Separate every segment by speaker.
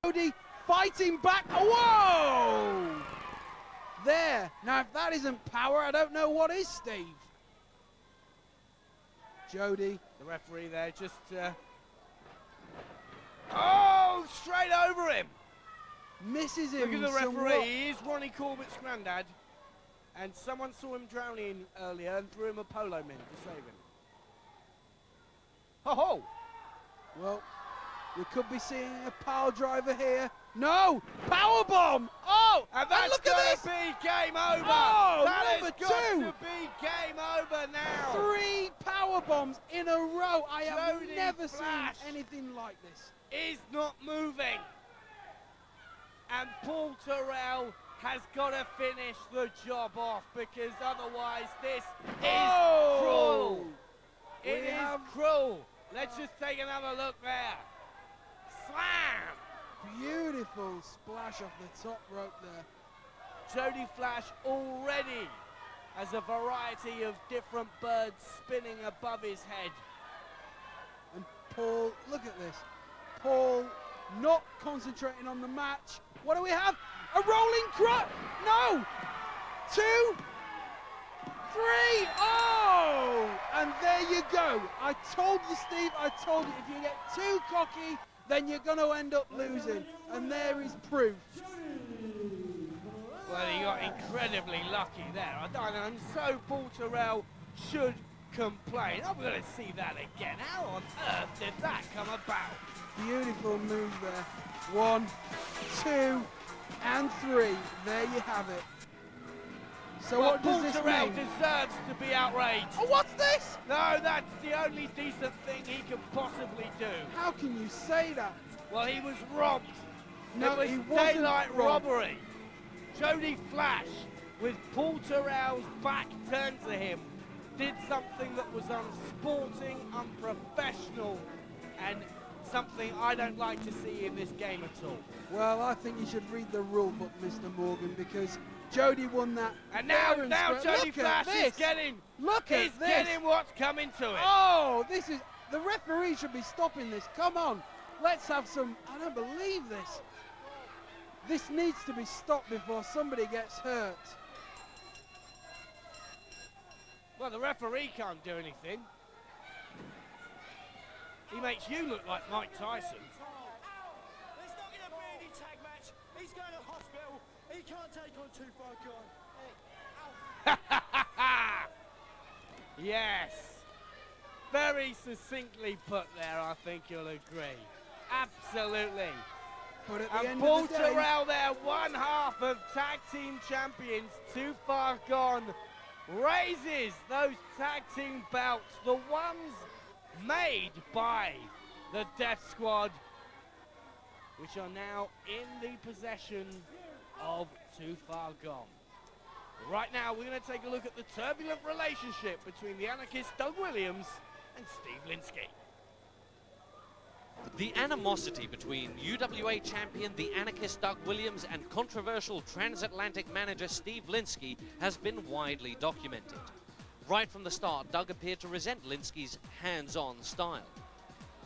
Speaker 1: Jody fighting back. Whoa! There. Now, if that isn't power, I don't know what is, Steve. Jody.
Speaker 2: The referee there just... Oh, straight over him.
Speaker 1: Misses him.
Speaker 2: Look at the referee. He is Ronnie Corbett's granddad. And someone saw him drowning earlier and threw him a polo min to save him. Ho-ho!
Speaker 1: Well, we could be seeing a power driver here. No! Power bomb! Oh!
Speaker 2: And that's
Speaker 1: look
Speaker 2: going
Speaker 1: at
Speaker 2: to be game over!
Speaker 1: Oh,
Speaker 2: that has
Speaker 1: number
Speaker 2: got
Speaker 1: two.
Speaker 2: to be game over now!
Speaker 1: 3 power bombs in a row. I have
Speaker 2: Jody
Speaker 1: never
Speaker 2: Flash
Speaker 1: seen anything like this.
Speaker 2: Is not moving. And Paul Terrell has got to finish the job off, because otherwise this is cruel. It is cruel. Let's just take another look there. Slam!
Speaker 1: Beautiful splash off the top rope there.
Speaker 2: Jody Flash already has a variety of different birds spinning above his head.
Speaker 1: And Paul, look at this. Paul not concentrating on the match. What do we have? A rolling crutch. No. 2, 3. Oh! And there you go. I told you, Steve, I told you, if you get too cocky, then you're going to end up losing. And there is proof.
Speaker 2: Well, he got incredibly lucky there. And so Paul Terrell should complain. I'm going to see that again. How on earth did that come about?
Speaker 1: Beautiful move there. 1, 2, and 3. There you have it. So
Speaker 2: well,
Speaker 1: what does this
Speaker 2: Terrell
Speaker 1: mean?
Speaker 2: deserves to be outraged.
Speaker 1: Oh, what's this?
Speaker 2: No, that's the only decent thing he can possibly do.
Speaker 1: How can you say that?
Speaker 2: Well, he was robbed.
Speaker 1: No,
Speaker 2: it
Speaker 1: he
Speaker 2: was
Speaker 1: wasn't
Speaker 2: daylight
Speaker 1: robbed.
Speaker 2: robbery. Jody Flash, with Paul Terrell's back turned to him, did something that was unsporting, unprofessional, and something I don't like to see in this game at all.
Speaker 1: Well, I think you should read the rule book, Mr. Morgan, because Jody won that.
Speaker 2: And now Jody Flash is getting what's coming to it.
Speaker 1: Oh, this is, the referee should be stopping this. Come on, let's have some, I don't believe this. This needs to be stopped before somebody gets hurt.
Speaker 2: Well, the referee can't do anything. He makes you look like Mike Tyson.
Speaker 3: It's not going to be any tag match. He's going to hospital. He can't take on 2 Far Gone.
Speaker 2: Yes. Very succinctly put there, I think you'll agree. Absolutely.
Speaker 1: But at the
Speaker 2: and
Speaker 1: end
Speaker 2: Paul
Speaker 1: of the day,
Speaker 2: Terrell there, one half of tag team champions, 2 Far Gone, raises those tag team belts, the ones made by the Death Squad, which are now in the possession of 2 Far Gone. Right now, we're going to take a look at the turbulent relationship between the anarchist Doug Williams and Steve Linsky.
Speaker 4: The animosity between UWA champion, the anarchist Doug Williams, and controversial transatlantic manager Steve Linsky has been widely documented. Right from the start, Doug appeared to resent Linsky's hands-on style.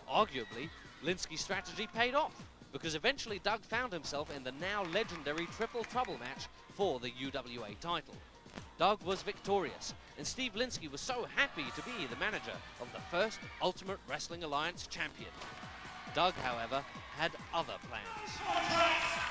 Speaker 4: Arguably, Linsky's strategy paid off, because eventually Doug found himself in the now legendary Triple Trouble match for the UWA title. Doug was victorious, and Steve Linsky was so happy to be the manager of the first Ultimate Wrestling Alliance champion. Doug, however, had other plans.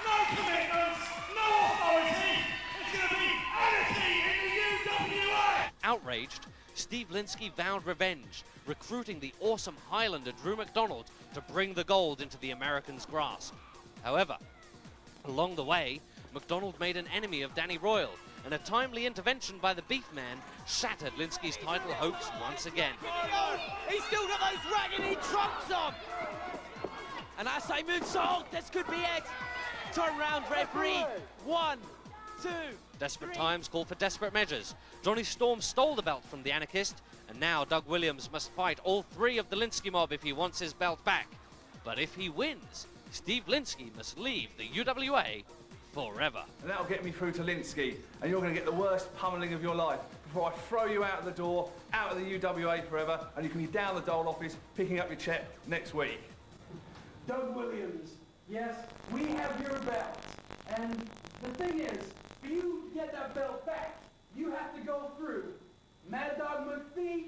Speaker 3: No commitments, no authority. It's going to be anarchy in the UWA.
Speaker 4: Outraged, Steve Linsky vowed revenge, recruiting the awesome Highlander Drew McDonald to bring the gold into the Americans' grasp. However, along the way, McDonald made an enemy of Danny Royal, and a timely intervention by the Beef Man shattered Linsky's title hopes once again.
Speaker 2: He's still got those raggedy trunks on!
Speaker 5: And as I moonsault, this could be it. Turn round, referee. 1, 2.
Speaker 4: Desperate times call for desperate measures. Johnny Storm stole the belt from the anarchist, and now Doug Williams must fight all 3 of the Linsky mob if he wants his belt back. But if he wins, Steve Linsky must leave the UWA forever.
Speaker 6: And that'll get me through to Linsky, and you're going to get the worst pummeling of your life before I throw you out of the door, out of the UWA forever, and you can be down the dole office picking up your check next week.
Speaker 1: Doug Williams, Yes, we have your belt. And the thing is, for you to get that belt back, you have to go through Mad Dog McPhee,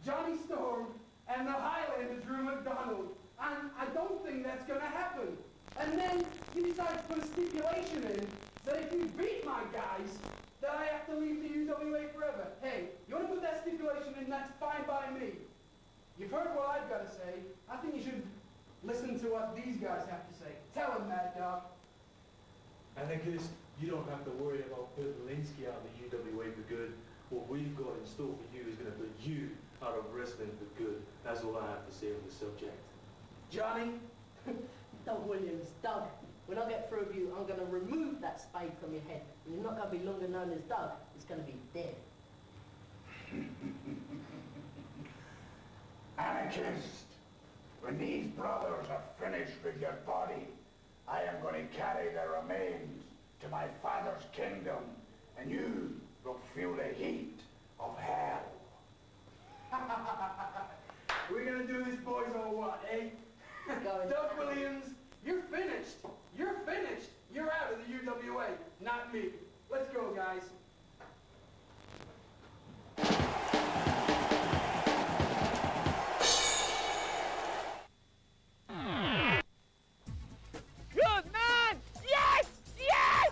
Speaker 1: Johnny Storm, and the Highlander Drew McDonald. And I don't think that's going to happen. And then you decide to put a stipulation in that if you beat my guys, that I have to leave the UWA forever. Hey, you want to put that stipulation in, that's fine by me. You've heard what I've got to say. I think you should listen to what these guys have to say. Tell them, Mad Dog.
Speaker 7: Anarchist, you don't have to worry about putting Linsky out of the UWA for good. What we've got in store for you is going to put you out of wrestling for good. That's all I have to say on the subject.
Speaker 1: Johnny?
Speaker 8: Doug Williams, Doug, when I get through with you, I'm going to remove that spade from your head. And you're not going to be longer known as Doug. It's going to be dead.
Speaker 9: Anarchist, when these brothers are finished with your body, I am going to carry their remains to my father's kingdom, and you will feel the heat of hell.
Speaker 1: We're going to do this, boys, or what, eh? Doug Williams, you're finished. You're finished. You're out of the UWA, not me. Let's go, guys.
Speaker 2: Good man! Yes! Yes!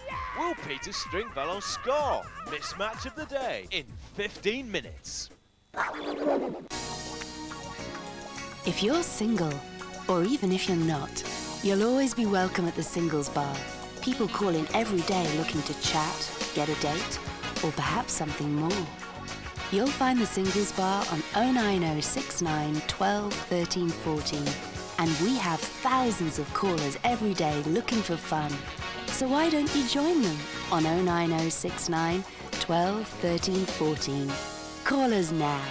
Speaker 2: Yes!
Speaker 10: Will Peter Stringfellow's score? Mismatch of the day in 15 minutes.
Speaker 11: If you're single, or even if you're not, you'll always be welcome at the Singles Bar. People call in every day looking to chat, get a date, or perhaps something more. You'll find the Singles Bar on 09069 12 13 14. And we have thousands of callers every day looking for fun. So why don't you join them on 09069 12 13 14. Call us now.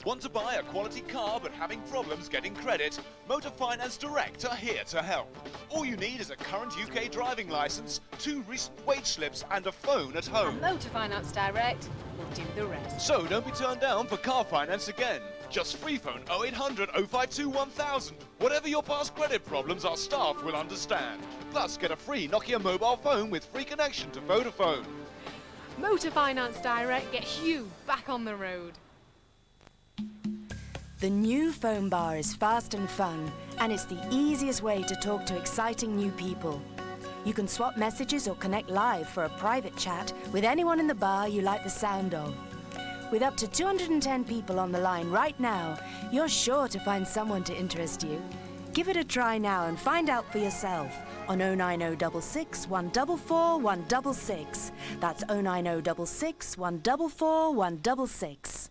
Speaker 10: Want to buy a quality car but having problems getting credit? Motor Finance Direct are here to help. All you need is a current UK driving licence, 2 recent wage slips and a phone at home.
Speaker 12: And Motor Finance Direct will do the rest.
Speaker 10: So don't be turned down for car finance again. Just free phone 0800 052 1000. Whatever your past credit problems, our staff will understand. Plus get a free Nokia mobile phone with free connection to Vodafone.
Speaker 12: Motor Finance Direct gets you back on the road.
Speaker 11: The new phone bar is fast and fun, and it's the easiest way to talk to exciting new people. You can swap messages or connect live for a private chat with anyone in the bar you like the sound of. With up to 210 people on the line right now, you're sure to find someone to interest you. Give it a try now and find out for yourself on 09066 144 166. That's 09066 144 166.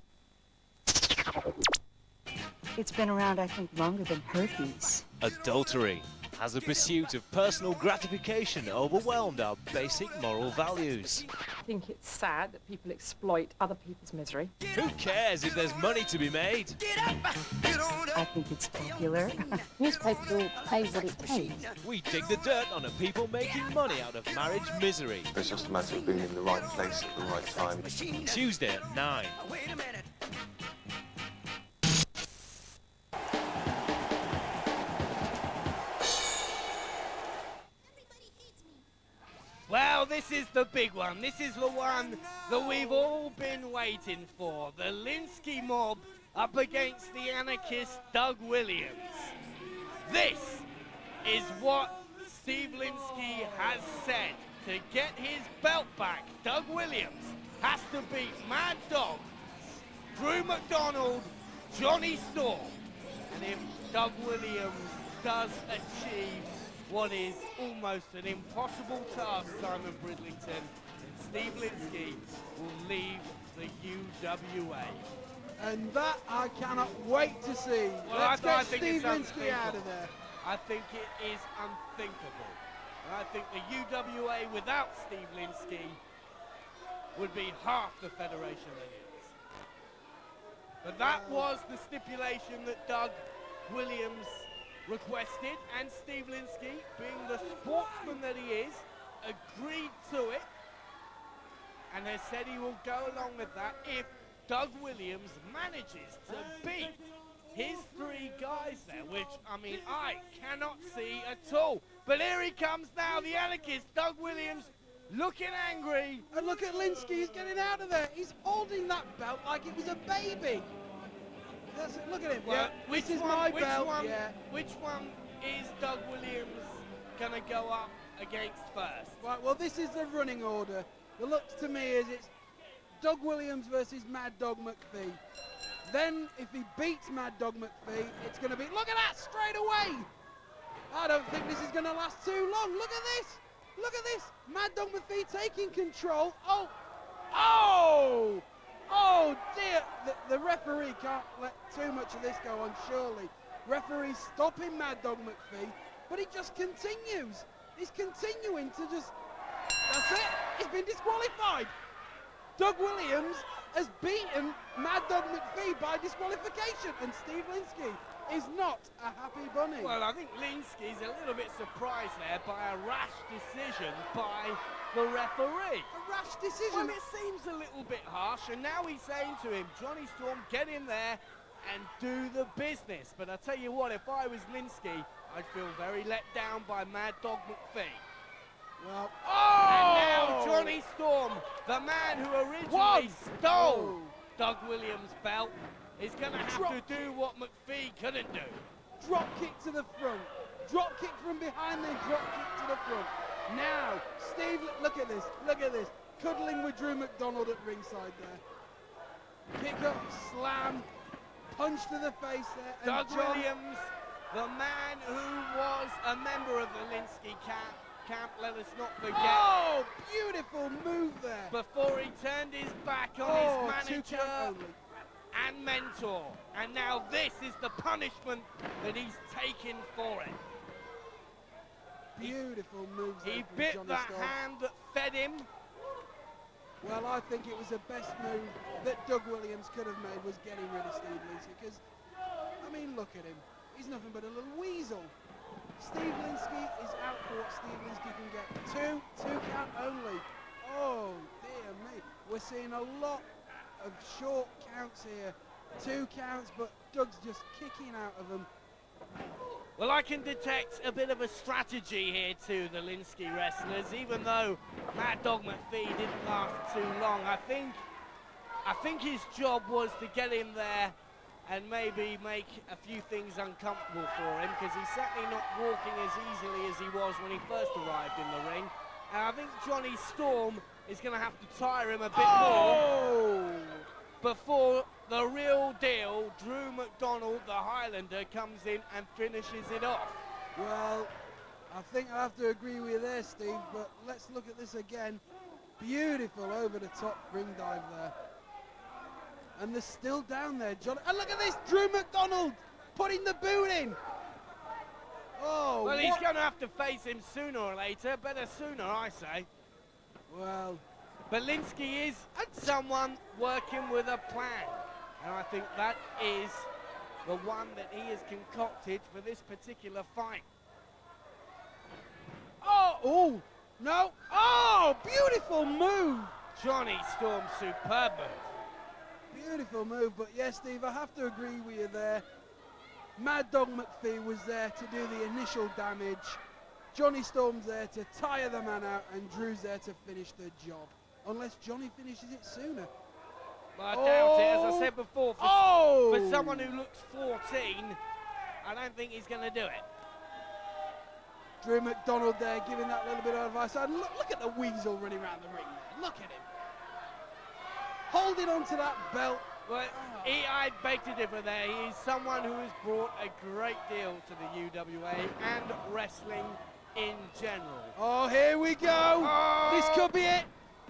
Speaker 13: It's been around, I think, longer than herpes.
Speaker 10: Adultery. Has the pursuit of personal gratification overwhelmed our basic moral values?
Speaker 14: I think it's sad that people exploit other people's misery.
Speaker 10: Who cares if there's money to be made?
Speaker 13: I think it's popular.
Speaker 14: Newspaper will pay what it pays.
Speaker 10: We dig the dirt on the people making money out of marriage misery.
Speaker 15: It's just a matter of being in the right place at the right time.
Speaker 10: Tuesday at 9.
Speaker 2: Well, this is the big one. This is the one that we've all been waiting for. The Linsky mob up against the anarchist Doug Williams. This is what Steve Linsky has said. To get his belt back, Doug Williams has to beat Mad Dog, Drew McDonald, Johnny Storm. And if Doug Williams does achieve what is almost an impossible task, Simon Bridlington, and Steve Linsky will leave the UWA.
Speaker 1: And that I cannot wait to see.
Speaker 2: Well,
Speaker 1: Let's
Speaker 2: I
Speaker 1: get
Speaker 2: think
Speaker 1: Steve
Speaker 2: it's
Speaker 1: Linsky out of there.
Speaker 2: I think it is unthinkable. And I think the UWA without Steve Linsky would be half the federation that it is. But that was the stipulation that Doug Williams requested, and Steve Linsky, being the sportsman that he is, agreed to it and has said he will go along with that if Doug Williams manages to beat his 3 guys there, which, I mean, I cannot see at all. But here he comes now, the anarchist, Doug Williams, looking angry.
Speaker 1: And look at Linsky, he's getting out of there. He's holding that belt like it was a baby. That's it, look at him.
Speaker 2: Well,
Speaker 1: yeah, this is my belt.
Speaker 2: Which one is Doug Williams going to go up against first?
Speaker 1: Right, well, this is the running order. It looks to me as it's Doug Williams versus Mad Dog McPhee. Then, if he beats Mad Dog McPhee, it's going to be, look at that, straight away. I don't think this is going to last too long. Look at this. Look at this. Mad Dog McPhee taking control. Oh, oh, oh dear. The referee can't let too much of this go on, surely. Referee stopping Mad Dog McPhee, but he just continues. He's continuing to just, that's it. He's been disqualified. Doug Williams has beaten Mad Dog McPhee by disqualification, and Steve Linsky is not a happy bunny.
Speaker 2: Well, I think Linsky's a little bit surprised there by a rash decision by the referee.
Speaker 1: A rash decision?
Speaker 2: Well, it seems a little bit harsh, and now he's saying to him, Johnny Storm, get in there and do the business. But I tell you what, if I was Linsky, I'd feel very let down by Mad Dog McPhee.
Speaker 1: Well,
Speaker 2: and now Johnny Storm, the man who originally stole Doug Williams' belt, is going to have to do what McPhee couldn't do.
Speaker 1: Drop kick to the front. Drop kick from behind, then drop kick to the front. Now, Steve, look at this. Look at this. Cuddling with Drew McDonald at ringside there. Pick up, slam, punch to the face there. And
Speaker 2: Doug Williams, the man who was a member of the Linsky camp, let us not forget.
Speaker 1: Oh, beautiful move there.
Speaker 2: Before he turned his back on his manager and mentor. And now this is the punishment that he's taken for it.
Speaker 1: Beautiful moves there.
Speaker 2: He bit the hand that fed him.
Speaker 1: Well, I think it was the best move that Doug Williams could have made was getting rid of Steve Linsky, because, I mean, look at him. He's nothing but a little weasel. Steve Linsky is out for what Steve Linsky can get. Two count only. Oh, dear me. We're seeing a lot of short counts here. 2 counts, but Doug's just kicking out of them.
Speaker 2: Well, I can detect a bit of a strategy here to the Linsky wrestlers, even though Mad Dog McPhee didn't last too long. I think his job was to get in there and maybe make a few things uncomfortable for him, because he's certainly not walking as easily as he was when he first arrived in the ring. And I think Johnny Storm is going to have to tire him a bit more before the real deal, Drew McDonald, the Highlander, comes in and finishes it off.
Speaker 1: Well, I think I have to agree with you there, Steve, but let's look at this again. Beautiful over-the-top ring dive there. And they're still down there, John. And look at this, Drew McDonald putting the boot in. Oh,
Speaker 2: well, he's going to have to face him sooner or later. Better sooner, I say.
Speaker 1: Well,
Speaker 2: but Linsky is someone working with a plan. And I think that is the one that he has concocted for this particular fight.
Speaker 1: Oh, no. Oh, beautiful move.
Speaker 2: Johnny Storm, superb move.
Speaker 1: Beautiful move, but yes, Steve, I have to agree with you there. Mad Dog McPhee was there to do the initial damage. Johnny Storm's there to tire the man out, and Drew's there to finish the job. Unless Johnny finishes it sooner.
Speaker 2: Well, I doubt it, as I said before. For someone who looks 14, I don't think he's going to do it.
Speaker 1: Drew McDonald there giving that little bit of advice. And look at the weasel running around the ring there. Look at him. Holding on to that belt.
Speaker 2: Well, I beg to differ there. He's someone who has brought a great deal to the UWA and wrestling in general.
Speaker 1: Oh, here we go. This could be it.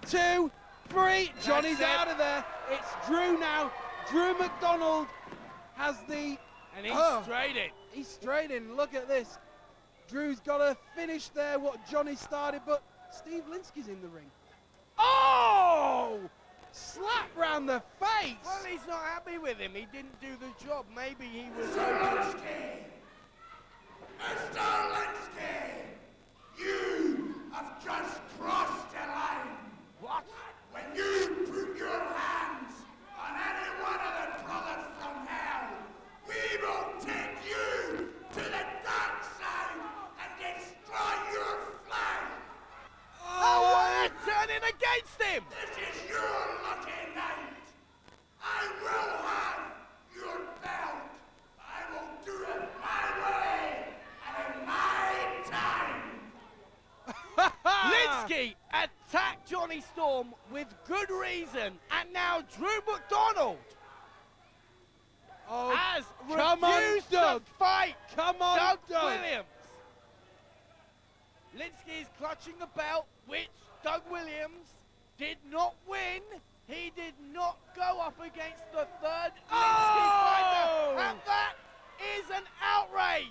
Speaker 1: 2, 3. Johnny's out of there. It's Drew now. Drew McDonald has the...
Speaker 2: And he's straight in.
Speaker 1: He's straight in. Look at this. Drew's got to finish there what Johnny started, but Steve Linsky's in the ring. Oh! Slap round the face.
Speaker 2: Well, he's not happy with him. He didn't do the job. Maybe he was hoping.
Speaker 9: Mr. Linsky! You have just crossed a line!
Speaker 2: What?
Speaker 9: When you put your hands on any one of the brothers from hell, we will take you to the dark side and destroy your flag!
Speaker 2: Oh, what a turning against him!
Speaker 9: This is your lucky night! I will have your belt! I will do it my way and in my time!
Speaker 2: Linsky attacked Johnny Storm with good reason, and now Drew McDonald has refused to fight Doug Williams. Linsky is clutching the belt, which Doug Williams did not win. He did not go up against the third Linsky fighter, and that is an outrage.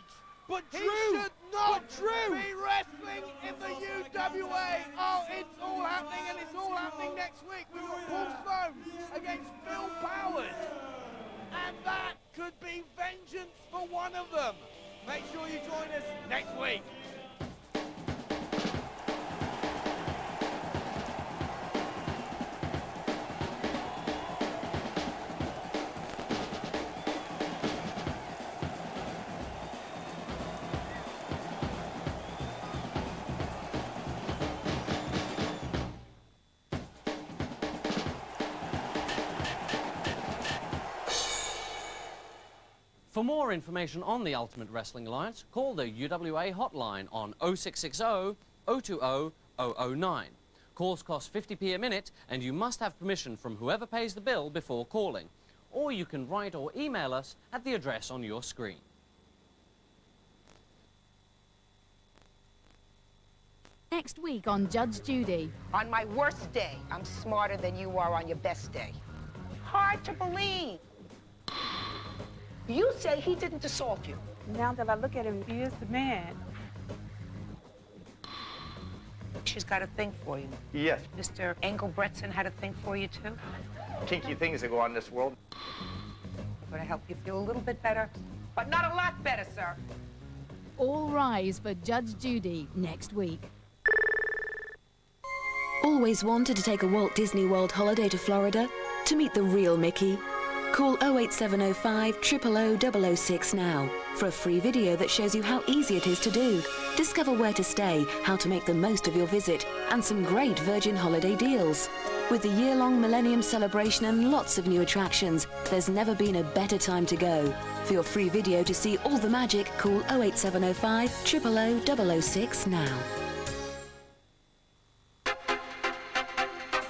Speaker 1: But
Speaker 2: he
Speaker 1: Drew,
Speaker 2: should not be wrestling in the UWA. Oh, it's all happening, and it's all happening next week. We've got Paul Stone against Phil Powers. And that could be vengeance for one of them. Make sure you join us next week.
Speaker 4: For more information on the Ultimate Wrestling Alliance, call the UWA hotline on 0660 020 009. Calls cost 50p a minute, and you must have permission from whoever pays the bill before calling. Or you can write or email us at the address on your screen.
Speaker 16: Next week on Judge Judy.
Speaker 17: On my worst day, I'm smarter than you are on your best day. Hard to believe. You say he didn't assault you.
Speaker 13: Now that I look at him, he is the man.
Speaker 17: She's got a thing for you.
Speaker 18: Yes.
Speaker 17: Mr. Engelbretson had a thing for you, too?
Speaker 18: Kinky things that go on in this world.
Speaker 17: I'm going to help you feel a little bit better, but not a lot better, sir.
Speaker 16: All rise for Judge Judy next week.
Speaker 11: Always wanted to take a Walt Disney World holiday to Florida? To meet the real Mickey? Call 08705 000 006 now for a free video that shows you how easy it is to do. Discover where to stay, how to make the most of your visit, and some great Virgin Holiday deals. With the year-long Millennium Celebration and lots of new attractions, there's never been a better time to go. For your free video to see all the magic, call 08705 000 006 now.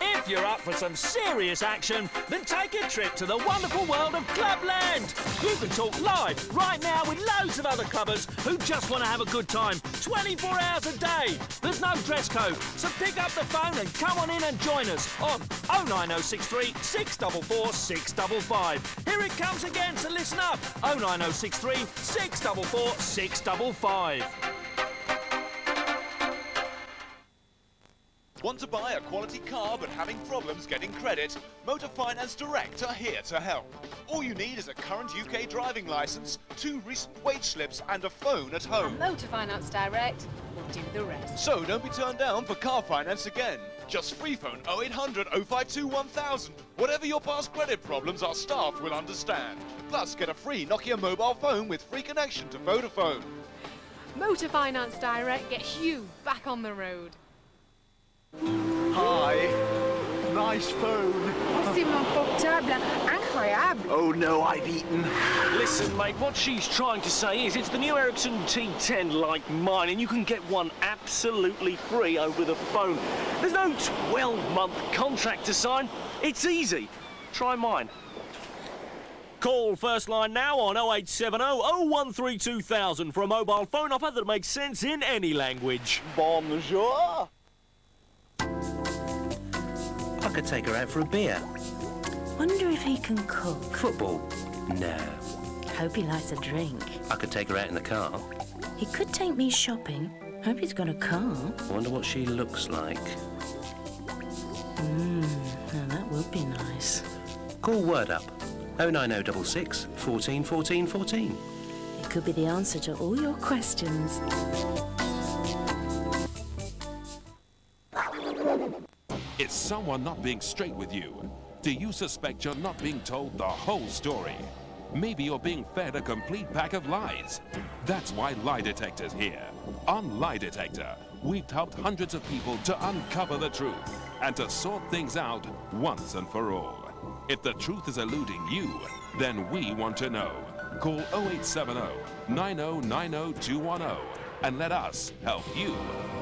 Speaker 19: If you're up for some serious action, then take a trip to the wonderful world of Clubland. You can talk live right now with loads of other clubbers who just want to have a good time 24 hours a day. There's no dress code, so pick up the phone and come on in and join us on 09063 644 655. Here it comes again, so listen up. 09063 644 655.
Speaker 10: Want to buy a quality car but having problems getting credit? Motor Finance Direct are here to help. All you need is a current UK driving licence, 2 recent wage slips and a phone at home.
Speaker 12: Motor Finance Direct will do the rest.
Speaker 10: So don't be turned down for car finance again. Just free phone 0800 052 1000. Whatever your past credit problems, our staff will understand. Plus get a free Nokia mobile phone with free connection to Vodafone.
Speaker 12: Motor Finance Direct gets you back on the road.
Speaker 20: Hi. Nice phone.
Speaker 13: C'est mon portable. Incroyable.
Speaker 20: Oh no, I've eaten.
Speaker 19: Listen, mate, what she's trying to say is it's the new Ericsson T10 like mine, and you can get one absolutely free over the phone. There's no 12-month contract to sign. It's easy. Try mine. Call First Line now on 0870 013 2000 for a mobile phone offer that makes sense in any language.
Speaker 20: Bonjour.
Speaker 21: I could take her out for a beer.
Speaker 11: Wonder if he can cook.
Speaker 21: Football? No.
Speaker 11: Hope he likes a drink.
Speaker 21: I could take her out in the car.
Speaker 11: He could take me shopping. Hope he's got a car.
Speaker 21: I wonder what she looks like.
Speaker 11: Now that would be nice.
Speaker 21: Call Word Up. 09066 14 14 14.
Speaker 11: It could be the answer to all your questions.
Speaker 3: Is someone not being straight with you? Do you suspect you're not being told the whole story? Maybe you're being fed a complete pack of lies. That's why Lie Detector's here. On Lie Detector, we've helped hundreds of people to uncover the truth and to sort things out once and for all. If the truth is eluding you, then we want to know. Call 0870 9090 210 and let us help you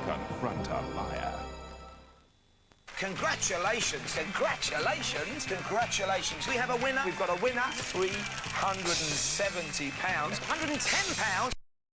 Speaker 3: confront a liar.
Speaker 22: Congratulations, congratulations, congratulations. We have a winner. We've got a winner, £370. £110.